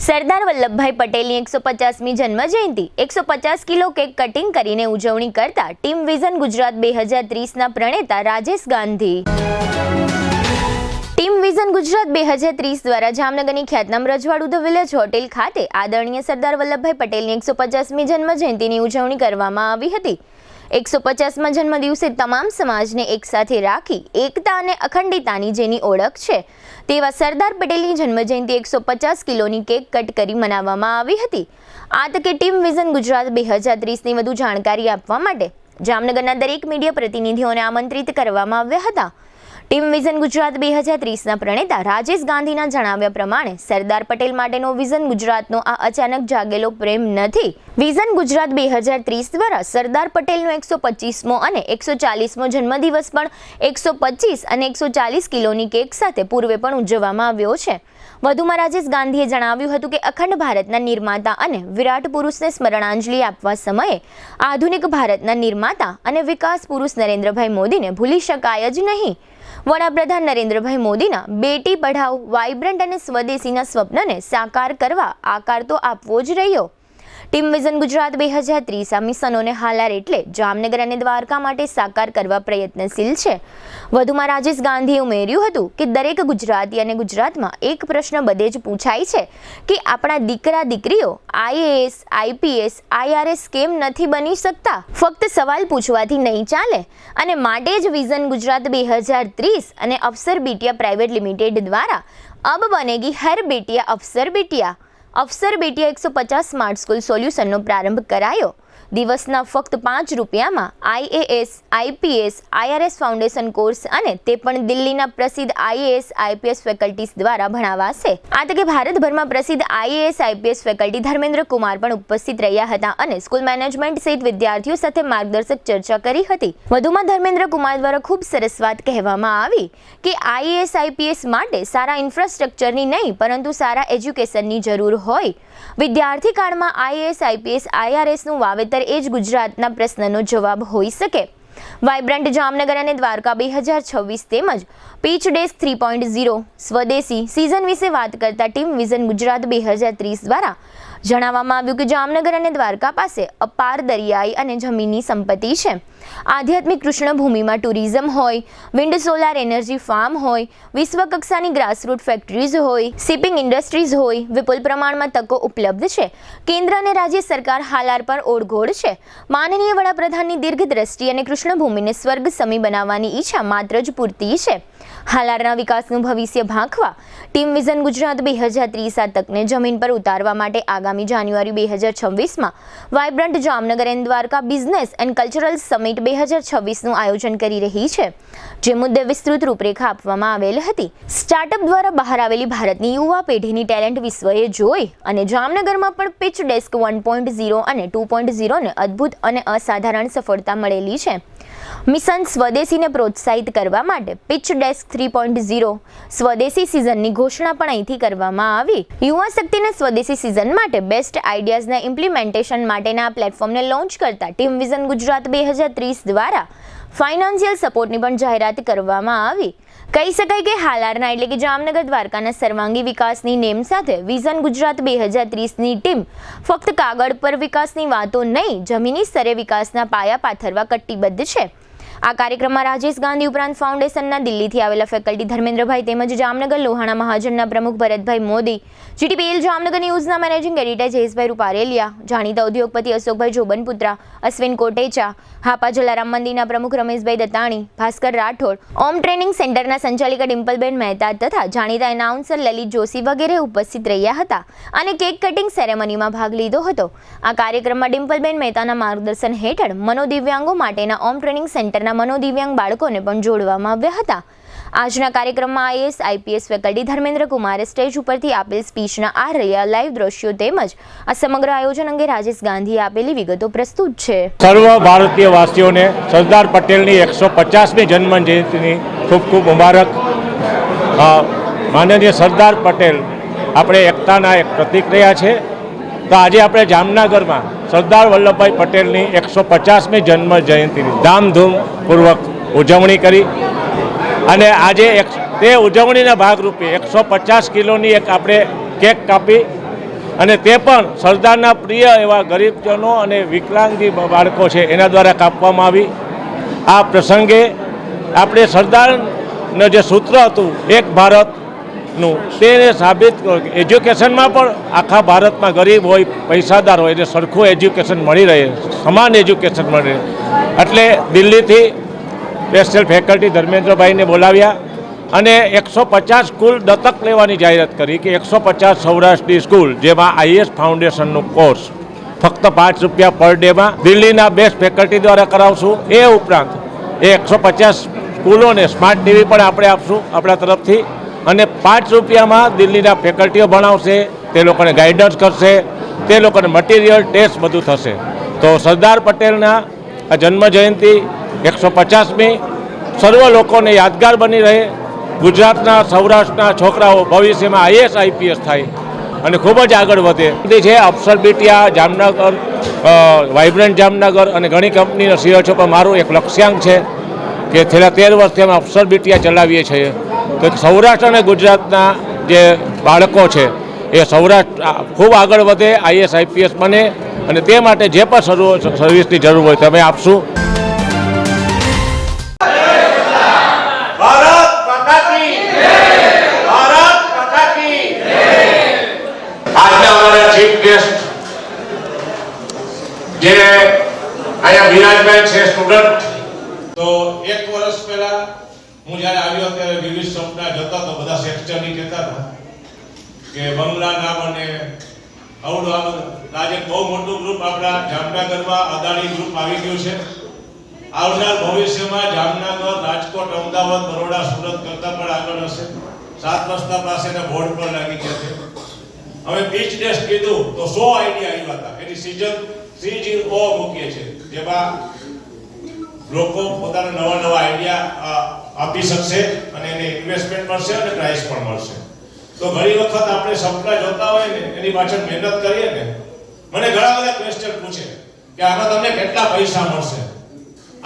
સરદાર વલ્લભભાઈ પટેલની 150મી જન્મજયંતિ 150 kilo cake cutting કરીને ઉજવણી કરતા ટીમ વિઝન ગુજરાત 2030ના પ્રણેતા રાજેશ ગાંધી। ટીમ વિઝન ગુજરાત 2030 દ્વારા જામનગરની ખ્યાતનામ રજવાડું ધ વિલેજ હોટેલ ખાતે આદરણીય સરદાર વલ્લભભાઈ પટેલની 150મી જન્મજયંતિની ઉજવણી કરવામાં આવી હતી। 150માં જન્મદિવસે તમામ સમાજને એકસાથે રાખી એકતા અને અખંડિતતાની જેની ઓળખ છે તેવા સરદાર પટેલની જન્મજયંતિ 150 કિલોની કેક કટ કરી મનાવવામાં આવી હતી। આ તકે ટીમ વિઝન ગુજરાત 2030ની વધુ જાણકારી આપવા માટે જામનગરના દરેક મીડિયા પ્રતિનિધિઓને આમંત્રિત કરવામાં આવ્યા હતા। ટીમ વિઝન ગુજરાત 2030ના પ્રણેતા રાજેશ ગાંધીના જણાવ્યા પ્રમાણે સરદાર પટેલ માટેનો વિઝન ગુજરાતનો આ અચાનક જાગેલો પ્રેમ નથી। વિઝન ગુજરાત 2030 દ્વારા સરદાર પટેલનો 125મો અને 140મો જન્મદિવસ પણ 125 અને 140 કિલોની કેક સાથે પૂર્વે પણ ઉજવવામાં આવ્યો છે। વધુમાં રાજેશ ગાંધીએ જણાવ્યું હતું કે અખંડ ભારતના નિર્માતા અને વિરાટ પુરુષને સ્મરણાંજલિ આપવા સમયે આધુનિક ભારતના નિર્માતા અને વિકાસ પુરુષ નરેન્દ્રભાઈ મોદીને ભૂલી શકાય જ નહીં। વડાપ્રધાન નરેન્દ્રભાઈ મોદીના બેટી પઢાઓ વાઇબ્રન્ટ અને સ્વદેશીના સ્વપ્નને સાકાર કરવા આકાર તો આપવો જ રહ્યો। ટીમ વિઝન ગુજરાત 2030 આ મિશનોને હાલાર એટલે જામનગર અને દ્વારકા માટે સાકાર કરવા પ્રયત્નશીલ છે। વધુમાં રાજેશ ગાંધીએ ઉમેર્યું હતું કે દરેક ગુજરાતી અને ગુજરાતમાં એક પ્રશ્ન બધે જ પૂછાય છે કે આપણા દીકરા દીકરીઓ IAS, IPS, IRS કેમ નથી બની શકતા। ફક્ત સવાલ પૂછવાથી નહીં ચાલે અને માટે જ વિઝન ગુજરાત 2030 અને અફસર બેટિયા પ્રાઇવેટ લિમિટેડ દ્વારા અબ બનેગી હર બેટિયા અફસર બેટિયા અફસર બેટિયા 150 સ્માર્ટ સ્કૂલ સોલ્યુશનનો પ્રારંભ કરાયો। દિવસના ફક્ત 5 રૂપિયામાં IAS, IPS, IRS foundation course અને તે પણ દિલ્હીના પ્રસિદ્ધ IAS, IPS ફેકલ્ટીઝ દ્વારા ભણાવાશે। આ તકે ભારતભરમાં પ્રસિદ્ધ IAS, IPS faculty Dharmendra Kumar પણ ઉપસ્થિત રહ્યા હતા અને સ્કૂલ મેનેજમેન્ટ સહિત વિદ્યાર્થીઓ સાથે માર્ગદર્શક ચર્ચા કરી હતી। વધુમાં ધર્મેન્દ્ર કુમાર દ્વારા ખૂબ સરસ વાત કહેવામાં આવી કે IAS, IPS માટે સારા ઇન્ફ્રાસ્ટ્રક્ચરની નહીં પરંતુ સારા એજ્યુકેશનની જરૂર હોય। વિદ્યાર્થી કાળમાં IAS, IPS, IRSનું વાવેતર એ જ ગુજરાતના પ્રશ્નનો જવાબ હોઈ શકે। વાઇબ્રન્ટ જામનગર અને દ્વારકા 2026 તેમજ પીચ ડેસ્ક 3.0 સ્વદેશી સિઝન વિશે વાત કરતા ટીમ વિઝન ગુજરાત 2030 દ્વારા જણાવવામાં આવ્યું કે જામનગર અને દ્વારકા પાસે અપાર દરિયાઈ અને જમીનની સંપત્તિ છે। આધ્યાત્મિક કૃષ્ણભૂમિમાં ટુરિઝમ હોય, વિન્ડ સોલાર એનર્જી ફાર્મ હોય, વિશ્વકક્ષાની ગ્રાસરૂટ ફેક્ટરીઝ હોય, શિપિંગ ઇન્ડસ્ટ્રીઝ હોય, વિપુલ પ્રમાણમાં તકો ઉપલબ્ધ છે। કેન્દ્ર અને રાજ્ય સરકાર હાલાર પર ઓળઘોળ છે। માનનીય વડાપ્રધાનની દીર્ઘદ્રષ્ટિ અને કૃષ્ણભૂમિને સ્વર્ગ સમી બનાવવાની ઈચ્છા માત્ર જ પૂરતી છે। હાલારના વિકાસનું ભવિષ્ય ભાંખવા ટીમ વિઝન ગુજરાત 2030 આ તકને જમીન પર ઉતારવા માટે આગામી જાન્યુઆરી 2026માં vibrant Jamnagar and Dwarka business and cultural summit 2026નું આયોજન કરી રહી છે, જે મુદ્દે વિસ્તૃત રૂપરેખા આપવામાં આવેલ હતી। સ્ટાર્ટઅપ દ્વારા બહાર આવેલી ભારતની યુવા પેઢીની ટેલેન્ટ વિશ્વએ જોઈ અને જામનગરમાં પણ પિચ ડેસ્ક 1.0 અને 2.0ને અદ્ભુત અને અસાધારણ સફળતા મળેલી છે। મિશન સ્વદેશીને પ્રોત્સાહિત કરવા માટે પિચ ડેસ્ક 3.0 સ્વદેશી સિઝનની ઘોષણા પણ અહીંથી કરવામાં આવી। યુવા શક્તિના સ્વદેશી સિઝન માટે બેસ્ટ આઈડિયાઝના ઇમ્પ્લિમેન્ટેશન માટેના આ પ્લેટફોર્મને લોન્ચ કરતા ટીમ વિઝન ગુજરાત 2030 દ્વારા ફાઇનાન્શિયલ સપોર્ટની પણ જાહેરાત કરવામાં આવી। કહી શકાય કે હાલારના એટલે કે જામનગર દ્વારકાના સર્વાંગી વિકાસની નેમ સાથે વિઝન ગુજરાત 2030ની ટીમ ફક્ત કાગળ પર વિકાસની વાતો નહીં, જમીની સ્તરે વિકાસના પાયા પાથરવા કટિબદ્ધ છે। આ કાર્યક્રમમાં રાજેશ ગાંધી ઉપરાંત ફાઉન્ડેશનના દિલ્હીથી આવેલા ફેકલ્ટી ધર્મેન્દ્રભાઈ તેમજ જામનગર લોહાણા મહાજનના પ્રમુખ ભરતભાઈ મોદી, GTPL જામનગર ન્યૂઝના મેનેજિંગ એડિટર જયેશભાઈ રૂપારેલિયા, જાણીતા ઉદ્યોગપતિ અશોકભાઈ જોબનપુત્રા, અશ્વિન કોટેચા, હાપા જલારામ મંદિરના પ્રમુખ રમેશભાઈ દત્તાણી, ભાસ્કર રાઠોડ, ઓમ ટ્રેનિંગ સેન્ટરના સંચાલિકા ડિમ્પલબેન મહેતા તથા જાણીતા એનાઉન્સર લલિત જોશી વગેરે ઉપસ્થિત રહ્યા હતા અને કેક કટિંગ સેરેમનીમાં ભાગ લીધો હતો। આ કાર્યક્રમમાં ડિમ્પલબેન મહેતાના માર્ગદર્શન હેઠળ મનોદિવ્યાંગો માટેના ઓમ ટ્રેનિંગ સેન્ટરના મનોદિવ્યાંગ બાળકોને પણ જોડવામાં આવ્યા હતા। આજના કાર્યક્રમમાં IAS, IPS ફેકલ્ટી ધર્મેન્દ્ર કુમારે સ્ટેજ ઉપરથી આપેલ સ્પીચના આ રહ્યા લાઈવ દ્રશ્યો તેમજ આ સમગ્ર આયોજન અંગે રાજેશ ગાંધીએ આપેલી વિગતો પ્રસ્તુત છે। સર્વ ભારતીય વાસીઓને સરદાર પટેલની 150મી જન્મજયંતિની ખૂબ ખૂબ મુબારક। માનનીય સરદાર પટેલ આપણે એકતાના એક પ્રતીક રહ્યા છે, તો આજે આપણે જામનગરમાં સરદાર વલ્લભભાઈ પટેલની 150મી જન્મજયંતિની ધામધૂમપૂર્વક ઉજવણી કરી અને આજે તે ઉજવણીના ભાગરૂપે 150 કિલોની એક આપણે કેક કાપી અને તે પણ સરદારના પ્રિય એવા ગરીબજનો અને વિકલાંગ જે બાળકો છે એના દ્વારા કાપવામાં આવી. આ પ્રસંગે આપણે સરદારનું જે સૂત્ર હતું એક ભારતનું તેને સાબિત કર્યું કે એજ્યુકેશનમાં પણ આખા ભારતમાં ગરીબ હોય પૈસાદાર હોય એટલે સરખું એજ્યુકેશન મળી રહે, સમાન એજ્યુકેશન મળી રહે. એટલે દિલ્હીથી સ્પેશિયલ ફેકલ્ટી ધર્મેન્દ્રભાઈને બોલાવ્યા અને 150 સ્કૂલ દત્તક લેવાની જાહેરાત કરી કે 150 સૌરાષ્ટ્રની સ્કૂલ જેમાં આઈએસ ફાઉન્ડેશનનો કોર્સ ફક્ત ₹5 પર ડેમાં દિલ્હીના બેસ્ટ ફેકલ્ટી દ્વારા કરાવશું. એ ઉપરાંત એ 150 સ્કૂલોને સ્માર્ટ ટીવી પણ આપણે આપશું આપણા તરફથી અને ₹5 દિલ્હીના ફેકલ્ટીઓ ભણાવશે, તે લોકોને ગાઈડન્સ કરશે, તે લોકોને મટીરિયલ ટેસ્ટ બધું થશે. તો સરદાર પટેલના આ જન્મજયંતિ 150મી સર્વ લોકોને યાદગાર બની રહે. ગુજરાતના સૌરાષ્ટ્રના છોકરાઓ ભવિષ્યમાં આઈએસ આઈપીએસ થાય અને ખૂબ જ આગળ વધે છે. અફસર બીટીયા, જામનગર, વાઇબ્રન્ટ જામનગર અને ઘણી કંપનીનો સીઓ છો, પણ મારું એક લક્ષ્યાંક છે કે છેલ્લા 13 વર્ષથી અમે અફસર બીટીયા ચલાવીએ છીએ. તો સૌરાષ્ટ્ર અને ગુજરાતના જે બાળકો છે એ સૌરાષ્ટ્ર ખૂબ આગળ વધે, આઈએસ આઈપીએસ બને અને તે માટે જે પણ સર્વિસની જરૂર હોય તમે આપશું. જે અહીંયા વિરાજભાઈ છે સ્ટુડન્ટ. તો 1 વર્ષ પહેલા હું જ્યારે આવ્યો ત્યારે વિવિધ સપના જોતા તો બધા શેઠચંડી કહેતા હતા કે બંગલા ના બને આવડું આ બધું. આજે બહુ મોટું ગ્રુપ આપણા જામનગરમાં અદાણી ગ્રુપ આવી ગયું છે. આવનાર ભવિષ્યમાં જામનગર, રાજકોટ, અમદાવાદ, બરોડા, સુરત કરતા પણ આગળ હશે. 7 રસ્તા પાસેના બોર્ડ પર લાગી ગયા છે. હવે બીચ ડેસ્ક કીધું તો 100 આઈડિયા આવ્યા હતા. એની સીઝન 3.0 મૂકીએ છે જેમાં લોકો પોતાના નવા આઈડિયા આપી શકશે અને એને ઇન્વેસ્ટમેન્ટ મળશે અને પ્રાઇઝ પણ મળશે. તો ઘણી વખત આપણે સપના જોતા હોય ને એની પાછળ મહેનત કરીએ ને. મને ઘણા બધા ક્વેશ્ચન પૂછે કે આમાં તમને કેટલા પૈસા મળશે.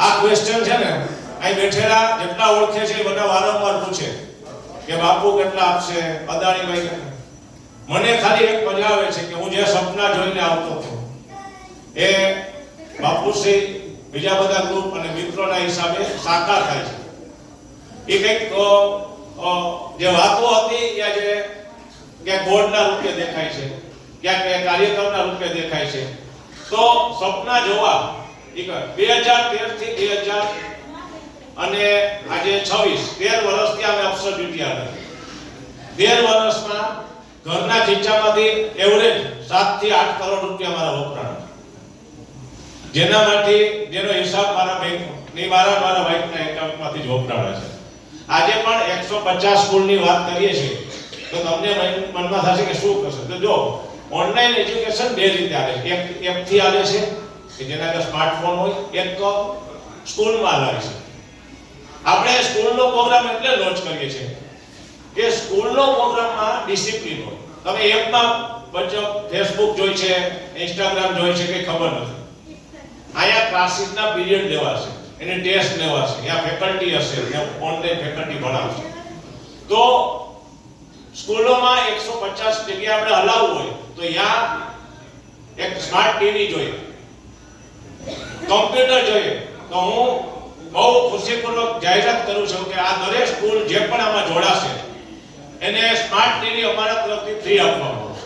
આ ક્વેશ્ચન છે ને અહીં બેઠેલા જેટલા ઓળખે છે એ બધા વારંવાર પૂછે કે બાપુ કેટલા આપશે, અદાણીભાઈ કેટલા. મને ખાલી એક મજા આવે છે કે હું જે સપના જોઈને આવતો હતો એ બાપુશ્રી બીજા બધા ગ્રુપ અને મિત્રોના હિસાબે સાકાર થાય છે. એ કંઈક જે વાતો હતી ત્યાં જે ક્યાંક બોર્ડના રૂપે દેખાય છે, ક્યાંક કાર્યક્રમના રૂપે દેખાય છે. તો સપના જોવા 2013 થી 2000 અને આજે 26 13 વર્ષથી અમે અફસર બીટીયા હતા. 13 વર્ષમાં ઘરના ખીચામાંથી એવરેજ 7 થી 8 કરોડ રૂપિયા મારા વપરાણા, જેનો હિસાબ મારા બેંક ની મારા વાઇફના એકાઉન્ટમાંથી જ વપરાણા છે. આજે પણ 150 સ્કૂલની વાત કરીએ છીએ તો તમને મનમાં થશે કે શું કરશે. તો જો ઓનલાઈન એજ્યુકેશન બે રીતે આવે છે. એક એપથી આવે છે કે જેના અંદર સ્માર્ટફોન હોય, એક સ્કૂલમાં આવે છે. આપણે સ્કૂલનો પ્રોગ્રામ એટલે લોન્ચ કરીએ છીએ કે સ્કૂલનો પ્રોગ્રામમાં ડિસિપ્લિન હોય. તમે એપમાં બચ્ચો ફેસબુક જોઈ છે, ઇન્સ્ટાગ્રામ જોઈ છે કે ખબર નથી. અહીંયા ક્લાસીસના પીરિયડ લેવાશે, એને ટેસ્ટ લેવાશે, ત્યાં ફેકલ્ટી હશે, ત્યાં ઓનલાઈન ફેકલ્ટી ભણાવશે. તો સ્કૂલોમાં 150 જગ્યા આપણે હલાવવું હોય તો ત્યાં એક સ્માર્ટ ટીવી જોઈએ, કમ્પ્યુટર જોઈએ. તો હું બહુ ખુશીપૂર્વક જાહેરાત કરું છું કે આ દરેક સ્કૂલ જે પણ આમાં જોડાશે એને સ્માર્ટ ટીવી અમારા તરફથી ફ્રી આપવામાં આવશે.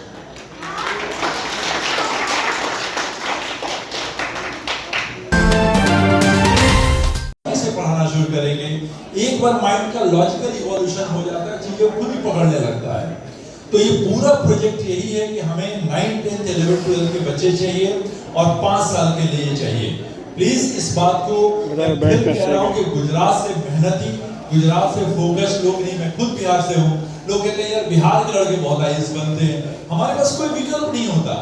पढ़ाना शुरू करेंगे, एक बार माइंड का लॉजिकल इवोल्यूशन हो जाता है, चीजें खुद ही पकड़ने लगता है. तो ये पूरा प्रोजेक्ट यही है कि हमें 9, 10, 11, 12 के बच्चे चाहिए और 5 साल के लिए चाहिए. प्लीज इस बात को मैं फिर कह रहा हूँ कि गुजरात से मेहनती, गुजरात से फोकस लोग नहीं, मैं खुद बिहार से हूँ. लोग कहते हैं यार बिहार के लड़के बहुत आईएएस बनते हैं. हमारे पास कोई विकल्प नहीं होता.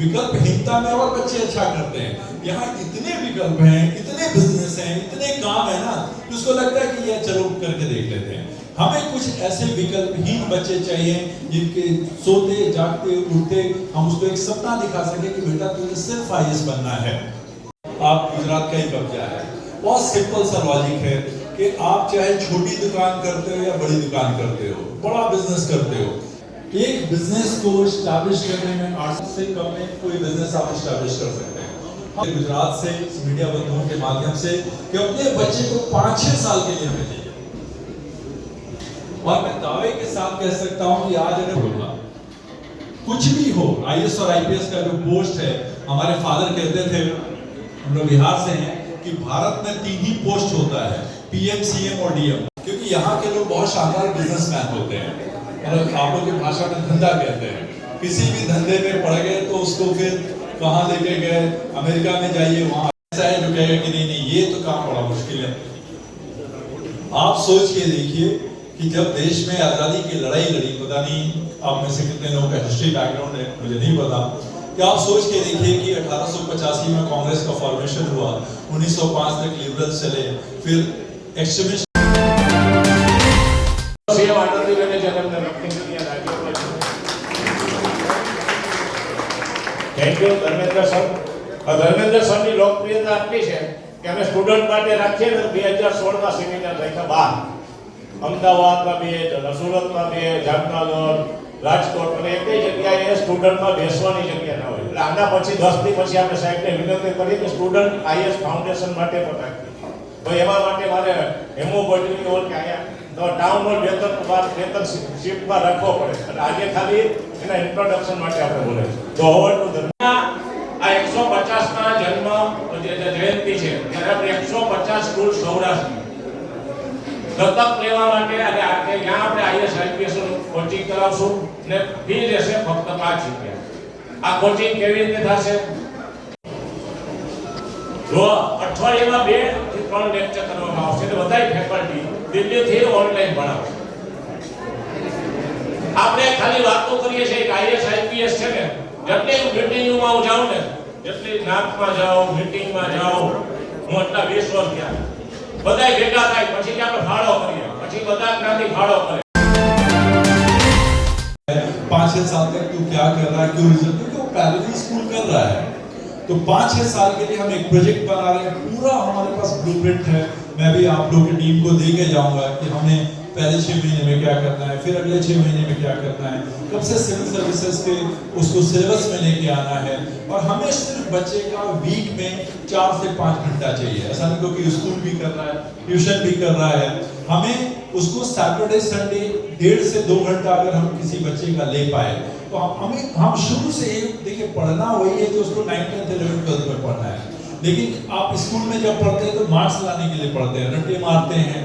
विकल्पहीनता में और बच्चे अच्छा करते हैं. यहाँ इतने विकल्प हैं, इतने बिजनेस हैं, इतने काम है ना, उसको लगता है कि ये चलो करके देख लेते हैं. हमें कुछ ऐसे विकल्पहीन बच्चे चाहिए जिनके सोते जागते उठते हम उसको एक सपना दिखा सके कि बेटा तुझे सिर्फ आईएएस बनना है. आप गुजरात का ही कब्जा है. बहुत सिंपल सा लॉजिक है कि आप चाहे छोटी दुकान करते हो या बड़ी दुकान करते हो, बड़ा बिजनेस करते हो, एक बिजनेस को स्टैब्लिश करने में 8 से कम में कोई बिजनेस आप स्टैब्लिश कर सकते हैं। हम गुजरात से मीडिया बंधुओं के माध्यम से कि अपने बच्चे को 5-6 साल के लिए हमें चाहिए, और मैं दावे के साथ कह सकता हूं कि आज अगर होगा कुछ भी हो, आईएएस और आईपीएस का जो पोस्ट है, हमारे फादर कहते थे, हम लोग बिहार से हैं, कि भारत में 3 ही पोस्ट होता है, पीएम, सीएम और डीएम, क्योंकि यहाँ के लोग बहुत शानदार बिजनेसमैन होते हैं, और आप लोग की भाषा में धंधा कहते हैं। किसी भी धंधे में पड़ गए तो उसको फिर कहाँ लेके गए, अमेरिका में जाइए, वहाँ ऐसा है जो कहेगा कि नहीं नहीं ये तो काम बड़ा मुश्किल है। आप सोच के देखिए कि जब देश में आज़ादी की लड़ाई लड़ी, पता नहीं आप में से कितने लोगों का हिस्ट्री बैकग्राउंड है, मुझे नहीं पता, कि आप सोच के देखिए कि 1885 में कांग्रेस का फॉर्मेशन हुआ, 1905 तक लिबरल चले, फिर extremist thank you Dharmendra sir. Dharmendra સરની લોકપ્રિયતા આટલી છે કે અમે સ્ટુડન્ટ માટે રાખીએ ને 2016માં સેમિનાર રાખ્યા બહાર, અમદાવાદમાં 2, સુરતમાં 2, જામનગર, રાજકોટ, અને એકેય જગ્યાએ સ્ટુડન્ટમાં બેસવાની જગ્યા ના હોય. એટલે આના પછી 10 દી પછી આપણે સાહેબને વિનંતી કરી કે સ્ટુડન્ટ આઈએસ ફાઉન્ડેશન માટે પણ રાખીએ. તો એમાં માટે મારે હેમોબોડી ઓર કે અહીંયા તો ટાઉન હોલ વેતન શિફ્ટમાં રાખવો પડે. અને આજે ખાલી એના ઇન્ટ્રોડક્શન માટે આપણે બોલે છે. તો ઓવર ટુ ધર્મેન્દ્ર. આ 150મા જન્મ જયંતિ છે ત્યારે આપણે 150 સ્કૂલ સૌરાષ્ટ્ર દત્તક લેવા માટે, અને ત્યાં આપણે આઈએસ આઈપીએસ નું કોચિંગ કરાવશું ને ફી રહેશે ફક્ત 5 રૂપિયા. આ કોચિંગ કેવી રીતે થશે? જો અઠવાડિયામાં 2 થી 3 લેક્ચર કરવામાં આવશે તો બધાય ફેકલ્ટી દિલ્હીથી ઓનલાઈન ભણાવશે. આપણે ખાલી વાતો કરીએ છીએ કે આઈએસ આઈપીએસ છે ને, જેટલી મીટિંગમાં હું જાઉં ને, જેટલી નાકમાં જાઉં, મીટિંગમાં જાઉં, હું એટલા 20 વર્ષ ગયા, બધાય ભેગા થાય પછી કે આપણે ફાળો કરીએ, પછી બધા જ્ઞાતિ ફાળો કરે. 5-6 साल तक तू क्या कर रहा है, क्यों रिजल्ट, क्योंकि वो पैरेलल स्कूल कर रहा है। तो 5-6 साल के लिए हम एक प्रोजेक्ट बना रहे हैं, पूरा हमारे पास ब्लूप्रिंट है। मैं भी आप लोगों की टीम को दे के जाऊंगा कि हमें पहले 6 महीने में क्या करना है, फिर अगले 6 महीने में क्या करना है, कब से सिविल सर्विसेज के उसको सिलेबस में लेके आना है। और हमें सिर्फ बच्चे का वीक में 4 से 5 घंटा चाहिए, ऐसा नहीं क्योंकि स्कूल भी कर रहा है, ट्यूशन भी कर रहा है, हमें उसको सैटरडे संडे 1.5 से 2 घंटा अगर हम किसी बच्चे का ले पाए तो हम शुरू से देखिए पढ़ना वही है जो उसको 9th 10th 11th 12th में पढ़ना है। लेकिन आप स्कूल में जब पढ़ते हैं तो मार्क्स लाने के लिए पढ़ते हैं, रट्टे मारते हैं,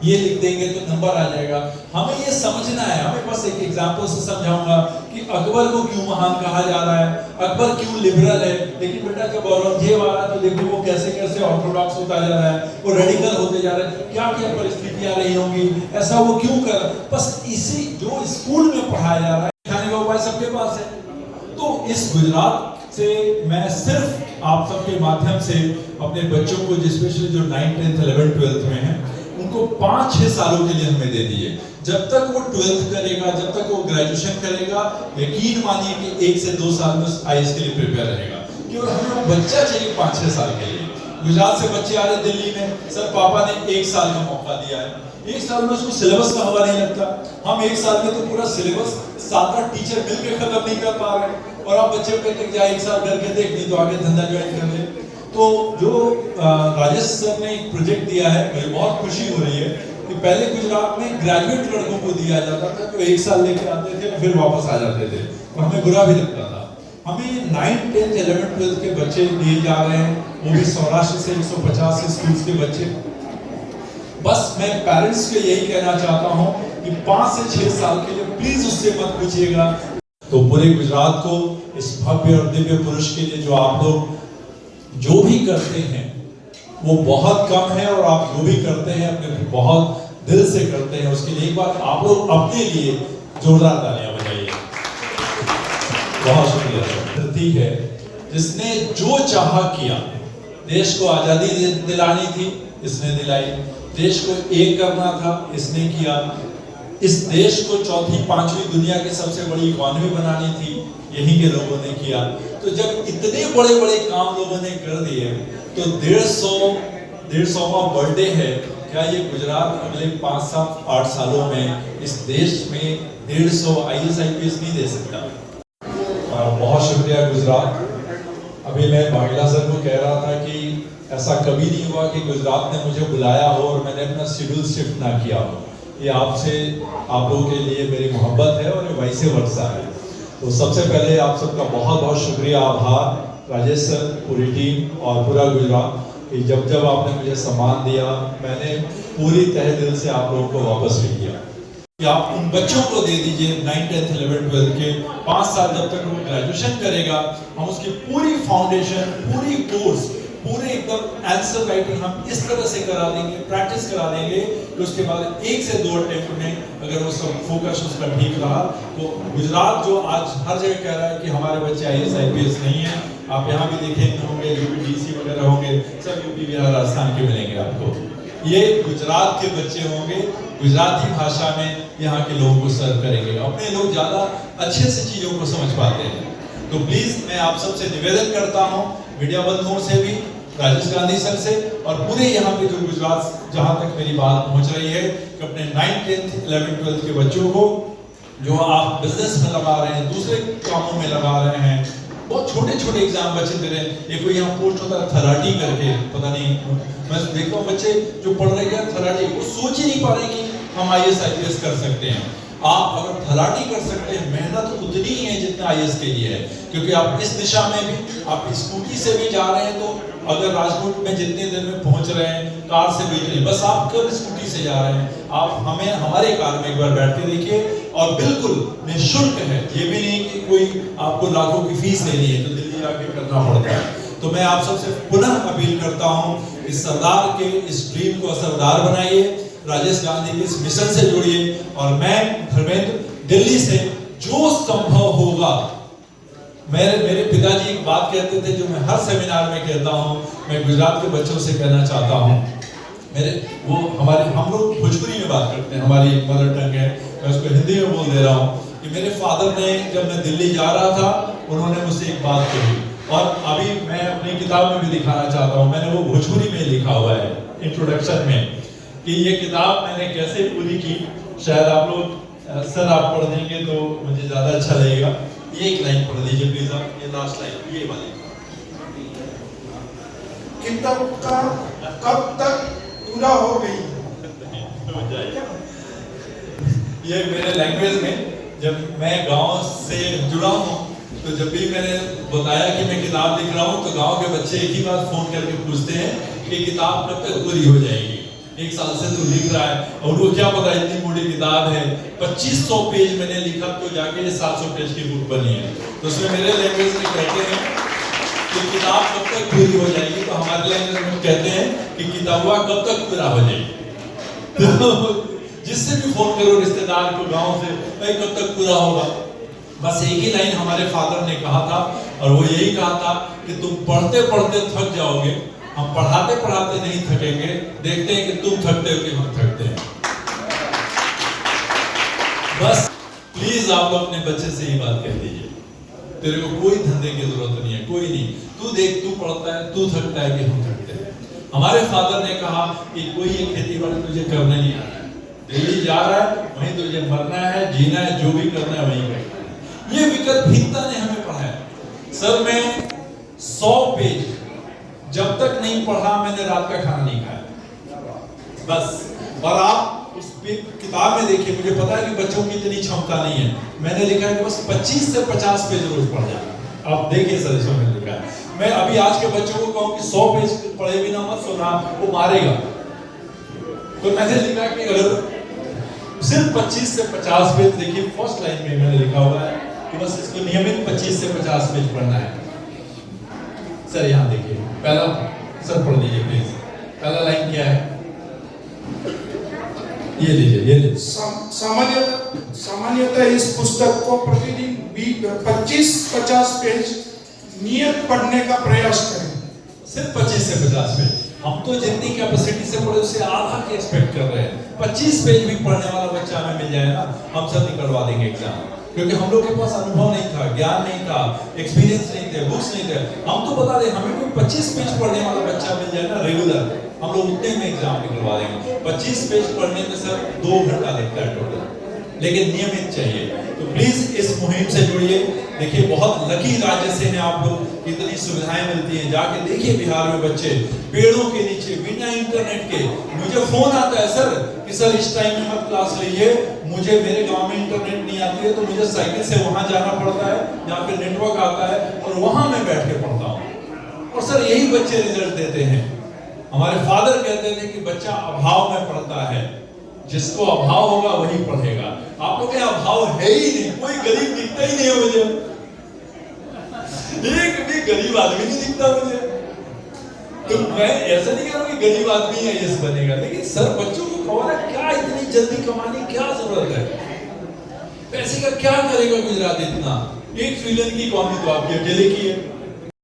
ये लिख देंगे तो नंबर आ जाएगा। हमें ये समझना है। हमें बस एक एग्जांपल से समझाऊंगा कि अकबर को क्यों महान कहा जा रहा है, अकबर क्यों लिबरल है, लेकिन बेटा जब औरंगजेब आ रहा है तो देखो वो कैसे कैसे ऑर्थोडॉक्स होता जा रहा है, वो रेडिकल होते जा रहे हैं, क्या क्या परिस्थितियां रही होंगी, ऐसा वो क्यों कर, बस इसी जो स्कूल में पढ़ाया जा रहा है खाने का उपाय सबके पास है। तो इस गुजरात से मैं सिर्फ आप सबके माध्यम से अपने बच्चों को, स्पेशली जो 9th 10th 11th 12th में हैं, उनको 5-6 सालों के लिए हमें दे दिए। जब तक वो 12th करेगा, जब तक वो ग्रेजुएशन करेगा, यकीन मानिए कि 1 से 2 साल में आईएएस के लिए प्रिपेयर रहेगा। क्योंकि हमें बच्चा चाहिए 5-6 साल के लिए। गुजरात से बच्चे आ रहे दिल्ली में, सर पापा ने 1 साल का मौका दिया है, 1 साल में उसको सिलेबस का हवा नहीं लगता। हम 1 साल में तो पूरा सिलेबस 7-8 टीचर मिलकर खत्म नहीं कर पा रहे, और आप बच्चे को कहते हैं 1 साल करके देख, नहीं तो आगे धंधा ज्वाइन कर ले। तो जो राजेश सर ने एक प्रोजेक्ट दिया है, मुझे बहुत खुशी हो रही है कि पहले गुजरात में ग्रेजुएट लड़कों को दिया जाता था, तो 1 साल लेके आते थे और फिर वापस आ जाते थे, तो हमें बुरा भी लगता था। हमें 9th 10th 11th 12th के बच्चे दिए जा रहे हैं, वो भी सौराष्ट्र से 150 स्कूल के बच्चे। बस मैं पेरेंट्स को यही कहना चाहता हूँ कि 5 से 6 साल के लिए प्लीज उससे मत पूछिएगा। तो पूरे गुजरात को इस भव्य और दिव्य पुरुष के लिए जो आप लोग जो भी करते हैं वो बहुत कम है, और आप जो भी करते हैं अपने बहुत दिल से करते हैं, उसके लिए एक बार आप लोग अपने लिए जोरदार तालियां बजाइए। बहुत शुक्रिया। धरती है जिसने जो चाहा किया, देश को आजादी दिलानी थी, इसने दिलाई, देश को एक करना था, इसने किया, इस देश को 4th 5वीं दुनिया की सबसे बड़ी इकोनॉमी बनानी थी, यही के लोगों ने किया। तो जब इतने बड़े बड़े काम लोगों ने कर दिए, तो 150वां बर्थडे है, क्या ये गुजरात अगले 5-7-8 सालों में इस देश में 150 IAS IPS नहीं दे सकता। बहुत शुक्रिया गुजरात। अभी मैं बाघेला सर को कह रहा था कि ऐसा कभी नहीं हुआ कि गुजरात ने मुझे बुलाया हो और मैंने अपना शेड्यूल शिफ्ट ना किया हो। ये आपसे, आप लोगों के लिए मेरी मोहब्बत है और ये वैसे वर्षा है। तो सबसे पहले आप सबका बहुत बहुत शुक्रिया, आभार राजेश सर, पूरी टीम और पूरा गुजरात कि जब आपने मुझे सम्मान दिया, मैंने पूरी तहे दिल से आप लोगों को वापस भी किया कि आप उन बच्चों को दे दीजिए 9, 10, 11, 12 के 5 साल जब तक वो ग्रेजुएशन करेगा, हम उसकी पूरी फाउंडेशन, पूरी कोर्स, पूरे एकदम आंसर राइटिंग हम इस तरह से करा देंगे, प्रैक्टिस करा देंगे कि उसके बाद 1 से 2 अटेम्प्ट में अगर वो सब फोकस उसका ठीक रहा तो गुजरात जो आज हर जगह कह रहा है कि हमारे बच्चे IAS IPS नहीं है, आप यहाँ भी देखेंगे होंगे, UPDC वगैरह होंगे, सब यूपी बिहार राजस्थान के मिलेंगे आपको। ये गुजरात के बच्चे होंगे, गुजराती भाषा में यहाँ के लोगों को सर्व करेंगे। अपने लोग ज़्यादा अच्छे से चीज़ों को समझ पाते हैं। तो प्लीज़ मैं आप सबसे निवेदन करता हूँ, मीडिया बंधुओं से भी, राजेश गांधी सर से और पूरे यहाँ पे जो गुजरात जहाँ तक मेरी बात पहुँच रही है कि अपने 9, 10, 11, 12 के बच्चों को जो आप बिजनेस में लगा रहे हैं, दूसरे कामों में लगा रहे हैं, बहुत छोटे छोटे एग्जाम बच्चे दे रहे हैं। ये कोई यहाँ पोस्ट होता है थराटी करके, पता नहीं, मैं देखता हूँ बच्चे जो पढ़ रहे हैं थराटी, वो सोच ही नहीं पा रहे कि हम IAS IPS कर सकते हैं। आप अगर थराटी कर सकते हैं, मेहनत तो उतनी ही है जितना IAS के लिए है, क्योंकि आप इस दिशा में भी, आप स्कूटी से भी जा रहे हैं तो अगर राजकोट में जितने देर में पहुंच रहे हैं, कार से भी नहीं, बस आप कब स्कूटी से जा रहे हैं, आप हमें हमारे कार में एक बार बैठ के देखिए और बिल्कुल निःशुल्क है। ये भी नहीं कि कोई आपको लाखों की फीस लेनी है तो दिल्ली जाके करना पड़ता है। तो मैं आप सबसे पुनः अपील करता हूँ कि सरदार के इस ड्रीम को असरदार बनाइए, राजेश गांधी के इस मिशन से जुड़िए और मैं धर्मेंद्र दिल्ली से जो संभव होगा, मेरे पिताजी एक बात कहते थे जो मैं हर सेमिनार में कहता हूँ, मैं गुजरात के बच्चों से कहना चाहता हूँ, हम लोग भोजपुरी में बात करते हैं, हमारी मदर टंग है, मैं उसको हिंदी में बोल दे रहा हूँ कि मेरे फादर ने, जब मैं दिल्ली जा रहा था, उन्होंने मुझसे एक बात कही और अभी मैं अपनी किताब में भी दिखाना चाहता हूँ, मैंने वो भोजपुरी में लिखा हुआ है इंट्रोडक्शन में कि ये किताब मैंने कैसे पूरी की। शायद आप लोग सर आप पढ़ देंगे तो मुझे ज्यादा अच्छा लगेगा। ये एक लाइन पढ़ दीजिए प्लीज आप, ये लास्ट लाइन, ये वाली। किताब का कब तक पूरा हो गई? ये मेरे लैंग्वेज में, जब मैं गांव से जुड़ा हूँ तो जब भी मैंने बताया कि मैं किताब लिख रहा हूँ तो गांव के बच्चे एक ही बात फोन करके पूछते हैं कि किताब कब तक पूरी हो जाएगी। 1 साल से तू लिख रहा है और उनको क्या पता इतनी बड़ी किताब है, 2500 पेज मैंने लिखा तो जाके 700 पेज की बुक बनी है। तो उसमें मेरे लैंग्वेज में कहते हैं कि किताब कब तक पूरी हो जाएगी, तो हमारे लैंग्वेज में कहते हैं कि किताबा कब तक पूरा हो जाएगी। तो जिससे भी फोन करो रिश्तेदार को गांव से, भाई कब तक पूरा होगा। बस एक ही लाइन हमारे फादर ने कहा था और वो यही कहा था कि तुम पढ़ते पढ़ते थक जाओगे, हम पढ़ाते पढ़ाते नहीं थकेंगे, देखते हैं कि तुम थकते हो कि हम थकते हैं। बस प्लीज आप लोग अपने बच्चे से ही बात कह दीजिए, तेरे को कोई धंधे की जरूरत नहीं है, कोई नहीं, तू देख, तू पढ़ता है, तू थकता है कि हम थकते हैं। हमारे फादर ने कहा कि कोई ये खेती बाड़ी तुझे करना नहीं आ रहा है, दिल्ली जा रहा है, वहीं तुझे मरना है, जीना है, जो भी करना है वहीं करना है। ये विकल्पहीनता ने हमें पढ़ाया। सर मैं 100 पेज जब तक नहीं पढ़ा मैंने रात का खाना नहीं खाया बस। और आप उस किताब में देखिए, मुझे पता है कि बच्चों की इतनी क्षमता नहीं है, मैंने लिखा है कि बस 25 से 50 पेज रोज पढ़ जाना। आप देखिए सर इसमें मैंने लिखा है, मैं अभी आज के बच्चों को कहूँ कि 100 पेज पढ़े बिना मत सोना, वो मारेगा। तो मैंने लिखा कि अगर सिर्फ 25 से 50 पेज, देखिए फर्स्ट लाइन में मैंने लिखा हुआ है कि बस इसको नियमित 25 से 50 पेज पढ़ना है। सर यहाँ देखिए, पहला सर पढ़ दीजिए प्लीज, पहला लाइन क्या है, ये लीजिए। सामान्यतः इस पुस्तक को प्रतिदिन 25-50 पेज नियत पढ़ने का प्रयास करें। सिर्फ 25 से 50 पेज, हम तो जितनी कैपेसिटी से पढ़े उससे आधा के एक्सपेक्ट कर रहे हैं। 25 पेज भी पढ़ने वाला बच्चा हमें मिल जाए ना, हम सब निकलवा देंगे एग्जाम, क्योंकि हम लोग के पास अनुभव नहीं था, ज्ञान नहीं था, एक्सपीरियंस नहीं थे, बुक्स नहीं थे। हम तो बता दें, हमें कोई 25 पेज पढ़ने वाला बच्चा मिल जाए ना रेगुलर, हम लोग उतने में एग्जाम निकलवा देंगे। 25 पेज पढ़ने में सर 2 घंटा लगता है टोटल, लेकिन नियमित चाहिए। तो प्लीज इस मुहिम से जुड़िए। देखिए बहुत लकी राज्य से हैं आप लोग, इतनी सुविधाएं मिलती हैं। जाके देखिए बिहार में बच्चे पेड़ों के नीचे बिना इंटरनेट के, मुझे फोन आता है सर कि सर इस टाइम में मत क्लास लीजिए, मुझे मेरे गांव में इंटरनेट नहीं आती है, तो मुझे साइकिल से वहां जाना पड़ता है जहाँ पे नेटवर्क आता है और वहां मैं बैठ के पढ़ता हूँ। और सर यही बच्चे रिजल्ट देते हैं। हमारे फादर कहते थे कि बच्चा अभाव में पढ़ता है, जिसको अभाव होगा वही पढ़ेगा। आप लोग के अभाव है ही नहीं, कोई गरीब दिखता ही नहीं है मुझे, एक भी गरीब आदमी नहीं दिखता मुझे। तो मैं ऐसा नहीं कह रहा हूं कि गरीब आदमी है यस बनेगा, लेकिन सर बच्चों को खबर है क्या इतनी जल्दी कमाने क्या जरूरत है, पैसे का क्या करेगा गुजरात इतना। 1 ट्रिलियन की इकॉनमी तो आपकी अकेले की है।